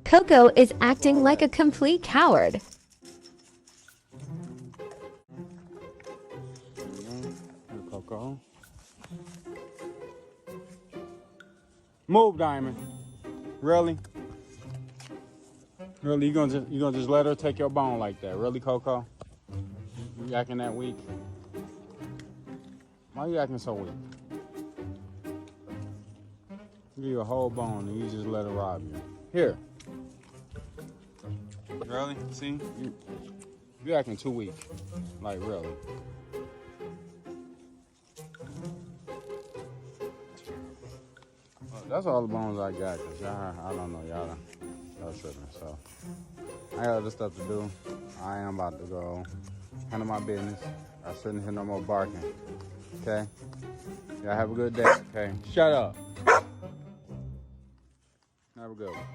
Coco is acting like a complete coward. Coco. Move, Diamond. Really? Really, you gonna just let her take your bone like that? Really, Coco? You acting that weak? Why you acting so weak? Give you a whole bone and you just let her rob you. Here. Really? See? You acting too weak. Like, really. Well, that's all the bones I got, cause I don't know, y'all tripping, so. I got other stuff to do. I am about to go handle my business. I shouldn't hear no more barking, okay? Y'all have a good day, okay? Shut up. Have a good one.